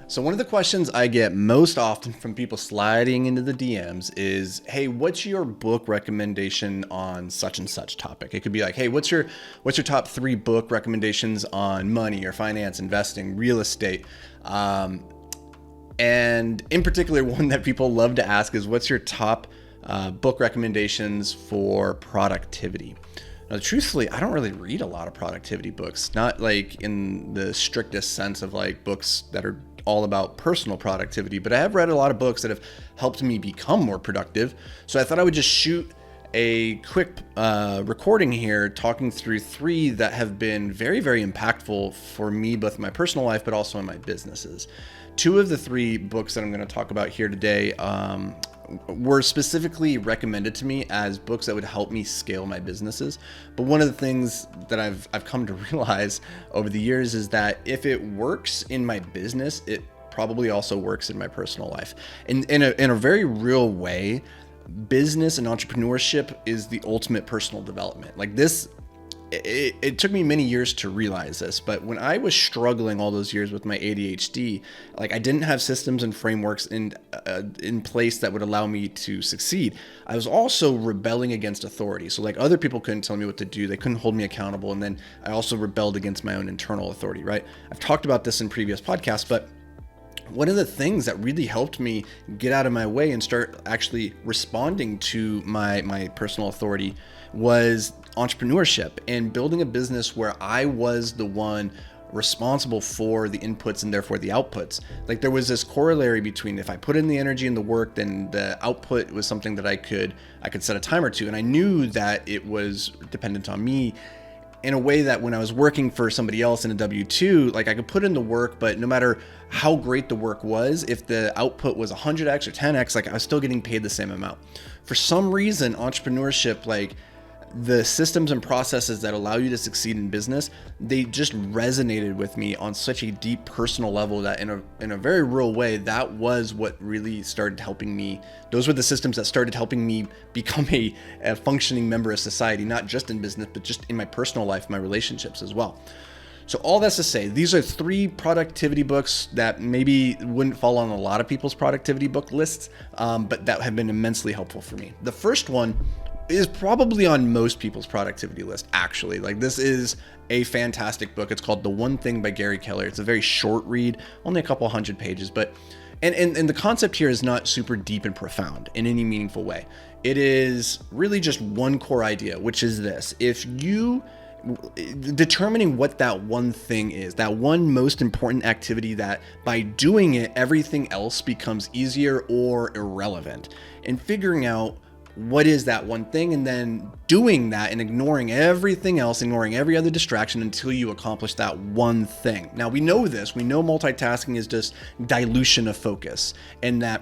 So one of the questions I get most often from people sliding into the DMs is, hey, what's your book recommendation on such and such topic? It could be like, hey, what's your top 3 book recommendations on money or finance, investing, real estate? And in particular, one that people love to ask is, what's your top book recommendations for productivity? Now, truthfully, I don't really read a lot of productivity books, not like in the strictest sense of like books that are all about personal productivity, but I have read a lot of books that have helped me become more productive. So I thought I would just shoot a quick recording here talking through 3 that have been very, very impactful for me, both in my personal life, but also in my businesses. 2 of the 3 books that I'm going to talk about here today were specifically recommended to me as books that would help me scale my businesses. But one of the things that I've come to realize over the years is that if it works in my business, it probably also works in my personal life. In a very real way, business and entrepreneurship is the ultimate personal development. Like this, it took me many years to realize this, but when I was struggling all those years with my ADHD, like I didn't have systems and frameworks in place that would allow me to succeed. I was also rebelling against authority. So like other people couldn't tell me what to do. They couldn't hold me accountable. And then I also rebelled against my own internal authority, right? I've talked about this in previous podcasts, but one of the things that really helped me get out of my way and start actually responding to my personal authority was entrepreneurship and building a business where I was the one responsible for the inputs and therefore the outputs. Like there was this corollary between if I put in the energy and the work, then the output was something that I could set a timer to. And I knew that it was dependent on me in a way that when I was working for somebody else in a W-2, like I could put in the work, but no matter how great the work was, if the output was 100x or 10x, like I was still getting paid the same amount. For some reason, entrepreneurship, like the systems and processes that allow you to succeed in business, they just resonated with me on such a deep personal level that in a very real way, that was what really started helping me. Those were the systems that started helping me become a functioning member of society, not just in business, but just in my personal life, my relationships as well. So all that's to say, these are 3 productivity books that maybe wouldn't fall on a lot of people's productivity book lists, but that have been immensely helpful for me. The first one is probably on most people's productivity list, actually. Like this is a fantastic book. It's called The One Thing by Gary Keller. It's a very short read, only a couple hundred pages, but and the concept here is not super deep and profound in any meaningful way. It is really just one core idea, which is this: if you determining what that one thing is, that one most important activity that by doing it, everything else becomes easier or irrelevant, and figuring out what is that one thing, and then doing that and ignoring everything else, ignoring every other distraction until you accomplish that one thing. Now we know this, we know multitasking is just dilution of focus, and that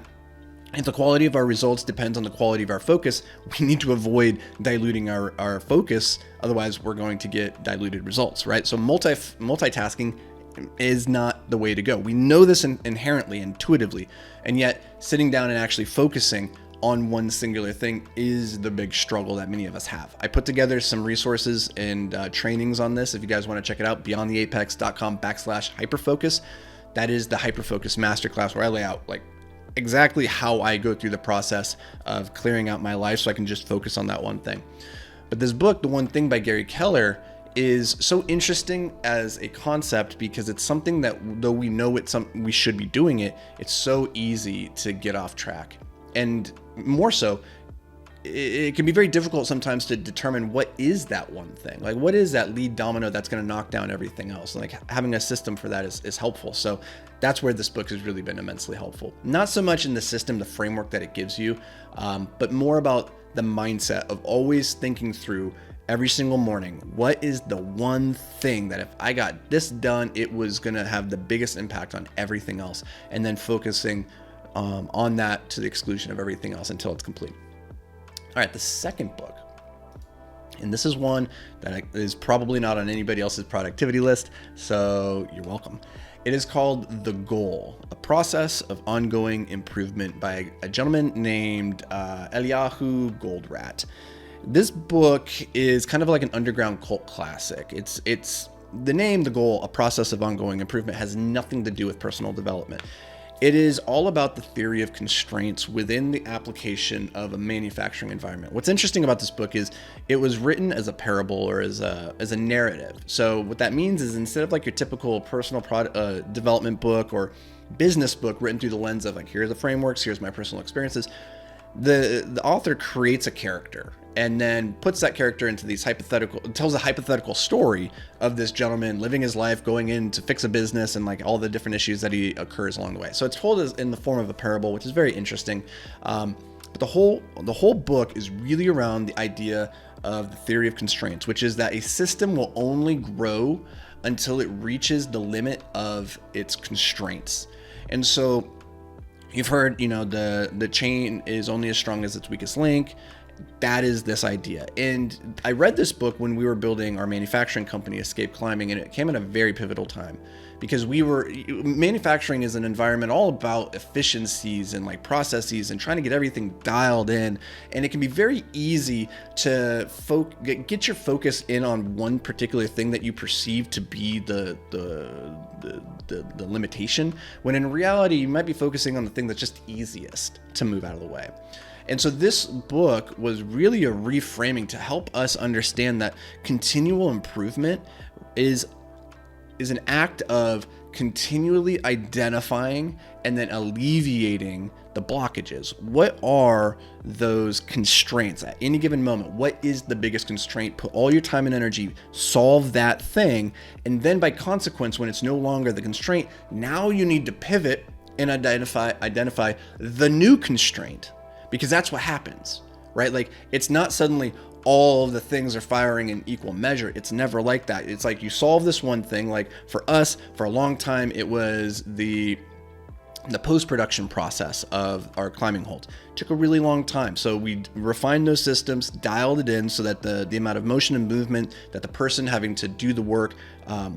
if the quality of our results depends on the quality of our focus, we need to avoid diluting our focus. Otherwise we're going to get diluted results, right? So multitasking is not the way to go. We know this inherently, intuitively, and yet sitting down and actually focusing on one singular thing is the big struggle that many of us have. I put together some resources and trainings on this. If you guys want to check it out, beyondtheapex.com/hyperfocus. That is the HYPERFOCUS masterclass where I lay out like exactly how I go through the process of clearing out my life so I can just focus on that one thing. But this book, The One Thing by Gary Keller, is so interesting as a concept because it's something that, though we know it's something we should be doing it's so easy to get off track. And more so, it can be very difficult sometimes to determine what is that one thing. Like what is that lead domino that's going to knock down everything else? Like having a system for that is helpful. So that's where this book has really been immensely helpful. Not so much in the system, the framework that it gives you, but more about the mindset of always thinking through every single morning, what is the one thing that if I got this done, it was going to have the biggest impact on everything else, and then focusing on that to the exclusion of everything else until it's complete. All right, the second book, and this is one that is probably not on anybody else's productivity list, so you're welcome. It is called The Goal, a process of ongoing improvement by a gentleman named Eliyahu Goldratt. This book is kind of like an underground cult classic. It's the name, the goal, a process of ongoing improvement, has nothing to do with personal development. It is all about the theory of constraints within the application of a manufacturing environment. What's interesting about this book is it was written as a parable, or as a narrative. So what that means is, instead of like your typical personal development book or business book written through the lens of like, here are the frameworks, here's my personal experiences, the author creates a character and then puts that character into these tells a hypothetical story of this gentleman living his life, going in to fix a business, and like all the different issues that he occurs along the way. So it's told as in the form of a parable, which is very interesting. But the whole book is really around the idea of the theory of constraints, which is that a system will only grow until it reaches the limit of its constraints. And so you've heard, the chain is only as strong as its weakest link. That is this idea. And I read this book when we were building our manufacturing company, Escape Climbing, and it came at a very pivotal time, because manufacturing is an environment all about efficiencies and like processes and trying to get everything dialed in. And it can be very easy to get your focus in on one particular thing that you perceive to be the limitation, when in reality you might be focusing on the thing that's just easiest to move out of the way. And so this book was really a reframing to help us understand that continual improvement is an act of continually identifying and then alleviating the blockages. What are those constraints at any given moment? What is the biggest constraint? Put all your time and energy, solve that thing. And then by consequence, when it's no longer the constraint, now you need to pivot and identify the new constraint. Because that's what happens, right? Like, it's not suddenly all of the things are firing in equal measure. It's never like that. It's like you solve this one thing. Like for us, for a long time, it was the post-production process of our climbing holds. It took a really long time. So we refined those systems, dialed it in so that the amount of motion and movement that the person having to do the work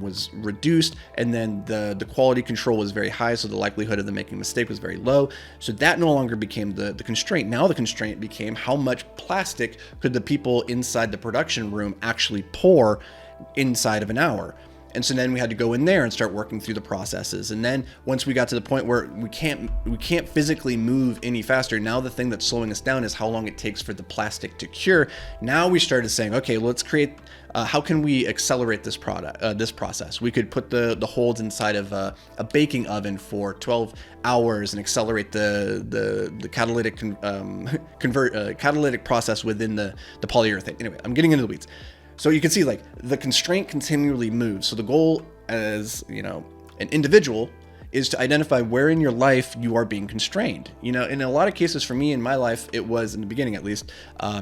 was reduced, and then the quality control was very high, so the likelihood of them making a mistake was very low. So that no longer became the constraint. Now the constraint became how much plastic could the people inside the production room actually pour inside of an hour. And so then we had to go in there and start working through the processes. And then once we got to the point where we can't physically move any faster, now the thing that's slowing us down is how long it takes for the plastic to cure. Now we started saying, okay, let's create, how can we accelerate this process? We could put the holds inside of a baking oven for 12 hours and accelerate the catalytic catalytic process within the polyurethane. Anyway, I'm getting into the weeds. So you can see, like, the constraint continually moves. So the goal as, an individual is to identify where in your life you are being constrained. In a lot of cases for me in my life, it was, in the beginning at least,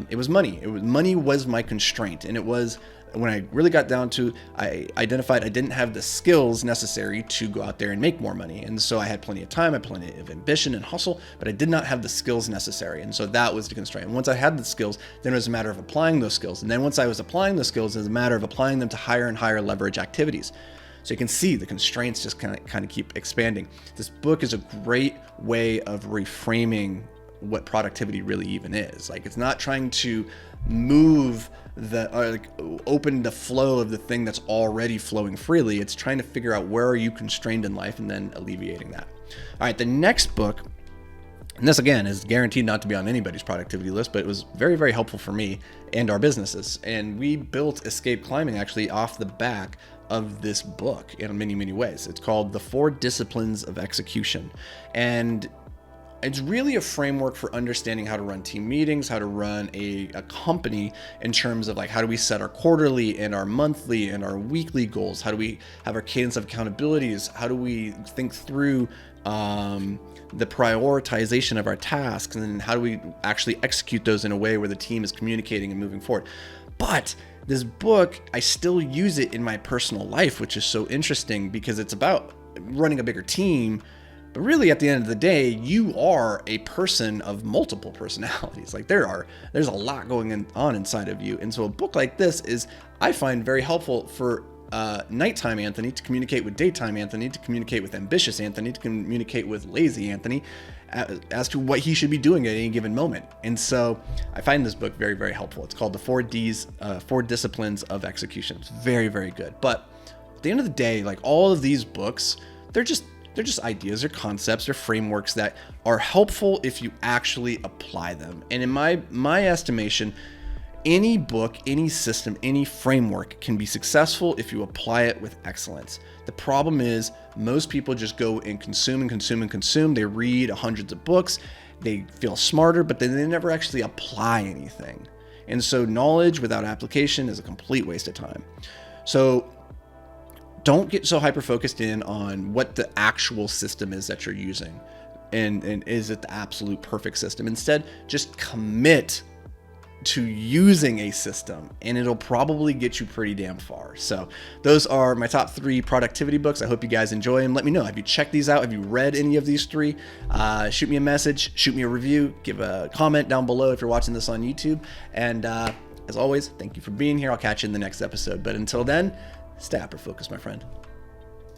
it was money. Money was my constraint. And it was, when I really got down to, I identified I didn't have the skills necessary to go out there and make more money. And so I had plenty of time, I had plenty of ambition and hustle, but I did not have the skills necessary. And so that was the constraint. And once I had the skills, then it was a matter of applying those skills. And then once I was applying those skills, it was a matter of applying them to higher and higher leverage activities. So you can see the constraints just kind of keep expanding. This book is a great way of reframing what productivity really even is. Like, it's not trying to move open the flow of the thing that's already flowing freely. It's trying to figure out where are you constrained in life and then alleviating that. All right, the next book, and this again is guaranteed not to be on anybody's productivity list, but it was very, very helpful for me and our businesses. And we built Escape Climbing actually off the back of this book in many, many ways. It's called The 4 Disciplines of Execution. And it's really a framework for understanding how to run team meetings, how to run a company in terms of like, how do we set our quarterly and our monthly and our weekly goals? How do we have our cadence of accountabilities? How do we think through the prioritization of our tasks? And then how do we actually execute those in a way where the team is communicating and moving forward? But this book, I still use it in my personal life, which is so interesting because it's about running a bigger team. But really, at the end of the day, you are a person of multiple personalities. Like, there's a lot going on inside of you. And so a book like this is, I find, very helpful for nighttime Anthony to communicate with daytime Anthony, to communicate with ambitious Anthony, to communicate with lazy Anthony as to what he should be doing at any given moment. And so I find this book very, very helpful. It's called The 4 Disciplines of Execution. It's very, very good. But the end of the day, like all of these books, they're just ideas, they're concepts, they're frameworks that are helpful if you actually apply them. And in my estimation, any book, any system, any framework can be successful if you apply it with excellence. The problem is most people just go and consume and consume and consume. They read hundreds of books, they feel smarter, but then they never actually apply anything. And so knowledge without application is a complete waste of time. So don't get so hyper-focused in on what the actual system is that you're using and is it the absolute perfect system. Instead, just commit to using a system and it'll probably get you pretty damn far. So those are my top 3 productivity books. I hope you guys enjoy them. Let me know. Have you checked these out? Have you read any of these 3? Shoot me a message, shoot me a review, give a comment down below if you're watching this on YouTube. And as always, thank you for being here. I'll catch you in the next episode. But until then, stay hyper focused, my friend.